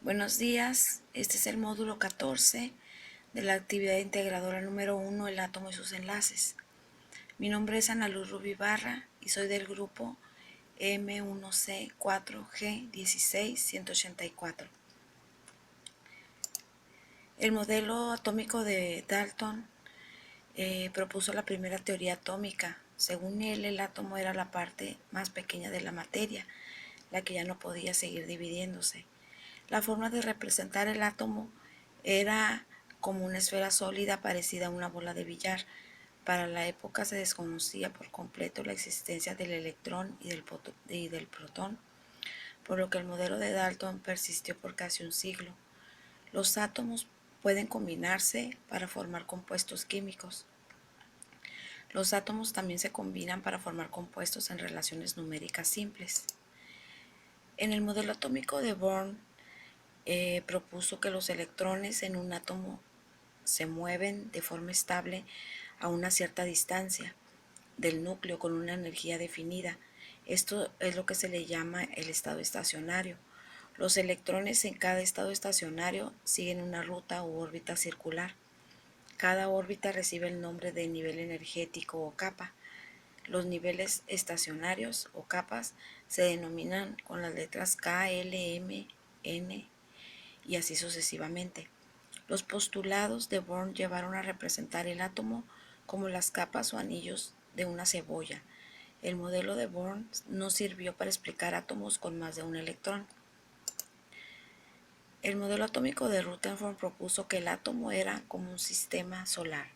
Buenos días, este es el módulo 14 de la actividad integradora número 1, el átomo y sus enlaces. Mi nombre es Ana Luz Rubí Barra y soy del grupo M1C4G16184. El modelo atómico de Dalton propuso la primera teoría atómica. Según él, el átomo era la parte más pequeña de la materia, la que ya no podía seguir dividiéndose. La forma de representar el átomo era como una esfera sólida parecida a una bola de billar. Para la época se desconocía por completo la existencia del electrón y del protón, por lo que el modelo de Dalton persistió por casi un siglo. Los átomos pueden combinarse para formar compuestos químicos. Los átomos también se combinan para formar compuestos en relaciones numéricas simples. En el modelo atómico de Born propuso que los electrones en un átomo se mueven de forma estable a una cierta distancia del núcleo con una energía definida. Esto es lo que se le llama el estado estacionario. Los electrones en cada estado estacionario siguen una ruta u órbita circular. Cada órbita recibe el nombre de nivel energético o capa. Los niveles estacionarios o capas se denominan con las letras K, L, M, N y así sucesivamente. Los postulados de Born llevaron a representar el átomo como las capas o anillos de una cebolla. El modelo de Born no sirvió para explicar átomos con más de un electrón. El modelo atómico de Rutherford propuso que el átomo era como un sistema solar,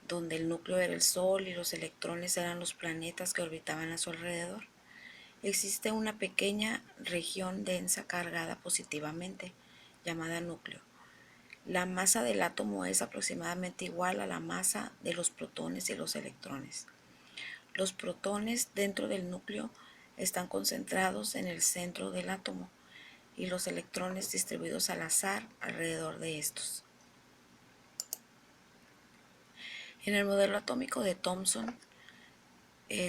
donde el núcleo era el Sol y los electrones eran los planetas que orbitaban a su alrededor. Existe una pequeña región densa cargada positivamente, llamada núcleo. La masa del átomo es aproximadamente igual a la masa de los protones y los electrones. Los protones dentro del núcleo están concentrados en el centro del átomo y los electrones distribuidos al azar alrededor de estos. En el modelo atómico de Thomson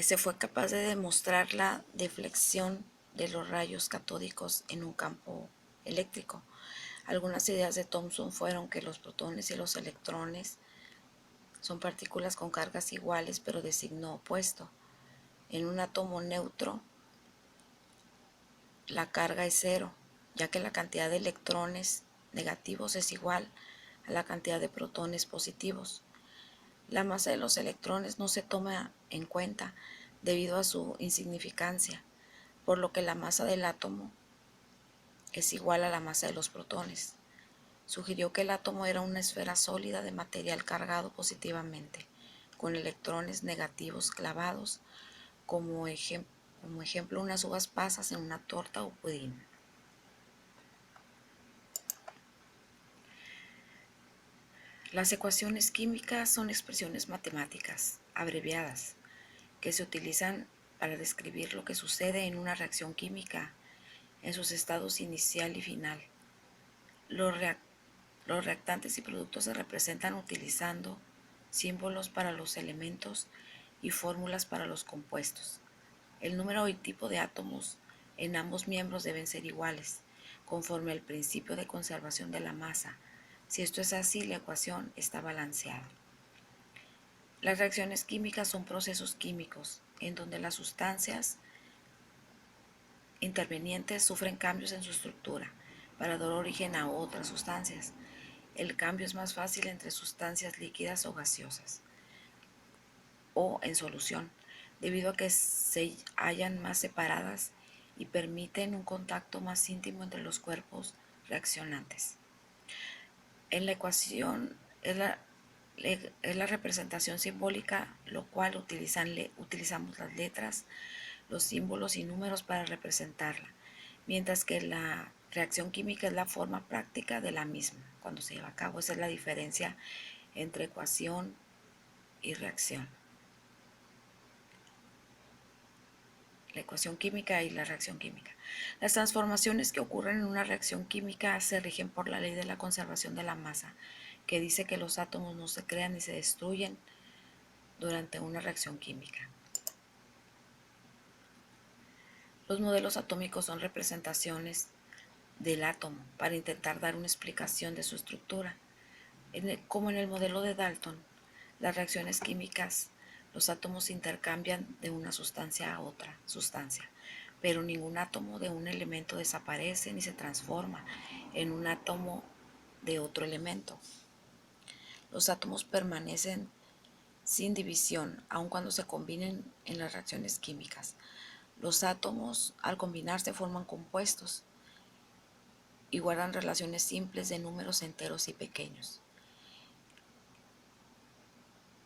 se fue capaz de demostrar la deflexión de los rayos catódicos en un campo eléctrico. Algunas ideas de Thomson fueron que los protones y los electrones son partículas con cargas iguales pero de signo opuesto. En un átomo neutro, la carga es cero, ya que la cantidad de electrones negativos es igual a la cantidad de protones positivos. La masa de los electrones no se toma en cuenta debido a su insignificancia, por lo que la masa del átomo es igual a la masa de los protones. Sugirió que el átomo era una esfera sólida de material cargado positivamente, con electrones negativos clavados, como ejemplo unas uvas pasas en una torta o pudín. Las ecuaciones químicas son expresiones matemáticas, abreviadas, que se utilizan para describir lo que sucede en una reacción química en sus estados inicial y final. Los reactantes y productos se representan utilizando símbolos para los elementos y fórmulas para los compuestos. El número y tipo de átomos en ambos miembros deben ser iguales, conforme al principio de conservación de la masa. Si esto es así, la ecuación está balanceada. Las reacciones químicas son procesos químicos en donde las sustancias intervenientes sufren cambios en su estructura para dar origen a otras sustancias. El cambio es más fácil entre sustancias líquidas o gaseosas o en solución, debido a que se hallan más separadas y permiten un contacto más íntimo entre los cuerpos reaccionantes. En la ecuación es la representación simbólica, lo cual utilizamos las letras, los símbolos y números para representarla, mientras que la reacción química es la forma práctica de la misma cuando se lleva a cabo. Esa es la diferencia entre ecuación y reacción. La ecuación química y la reacción química. Las transformaciones que ocurren en una reacción química se rigen por la ley de la conservación de la masa, que dice que los átomos no se crean ni se destruyen durante una reacción química. Los modelos atómicos son representaciones del átomo para intentar dar una explicación de su estructura. Como en el modelo de Dalton, las reacciones químicas, los átomos intercambian de una sustancia a otra sustancia, pero ningún átomo de un elemento desaparece ni se transforma en un átomo de otro elemento. Los átomos permanecen sin división, aun cuando se combinen en las reacciones químicas. Los átomos, al combinarse, forman compuestos y guardan relaciones simples de números enteros y pequeños.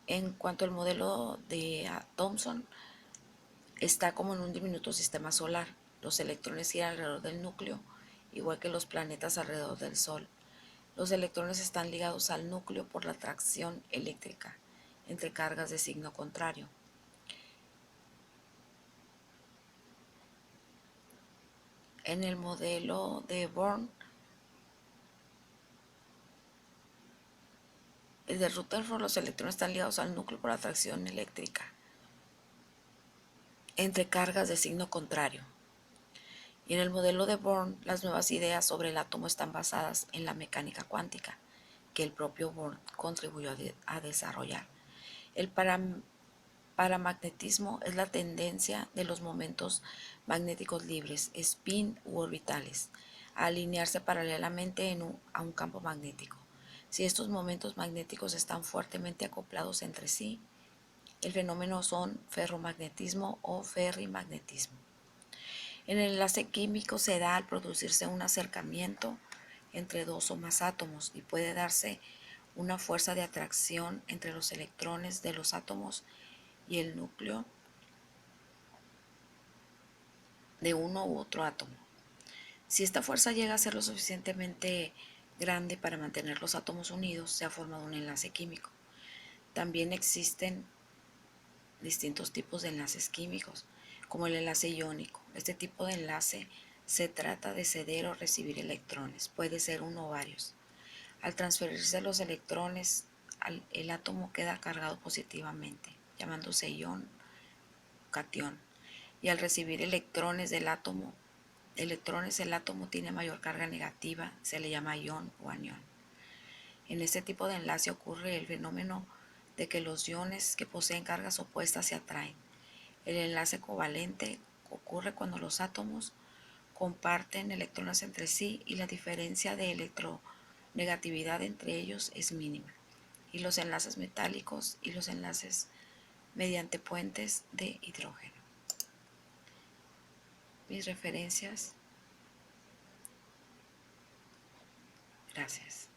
En cuanto al modelo de Thomson, está como en un diminuto sistema solar. Los electrones giran alrededor del núcleo, igual que los planetas alrededor del Sol. Los electrones están ligados al núcleo por la atracción eléctrica entre cargas de signo contrario. En el modelo de Born, el de Rutherford, los electrones están ligados al núcleo por atracción eléctrica entre cargas de signo contrario. Y en el modelo de Born, las nuevas ideas sobre el átomo están basadas en la mecánica cuántica, que el propio Born contribuyó a desarrollar. El paramagnetismo es la tendencia de los momentos magnéticos libres, spin u orbitales, a alinearse paralelamente a un campo magnético. Si estos momentos magnéticos están fuertemente acoplados entre sí, el fenómeno son ferromagnetismo o ferrimagnetismo. En el enlace químico se da al producirse un acercamiento entre dos o más átomos y puede darse una fuerza de atracción entre los electrones de los átomos y el núcleo de uno u otro átomo. Si esta fuerza llega a ser lo suficientemente grande para mantener los átomos unidos, se ha formado un enlace químico. También existen distintos tipos de enlaces químicos, como el enlace iónico. Este tipo de enlace se trata de ceder o recibir electrones, puede ser uno o varios. Al transferirse los electrones, el átomo queda cargado positivamente, llamándose ión o catión. Y al recibir electrones, el átomo tiene mayor carga negativa, se le llama ión o anión. En este tipo de enlace ocurre el fenómeno de que los iones que poseen cargas opuestas se atraen. El enlace covalente ocurre cuando los átomos comparten electrones entre sí y la diferencia de electronegatividad entre ellos es mínima. Y los enlaces metálicos y los enlaces mediante puentes de hidrógeno. Mis referencias. Gracias.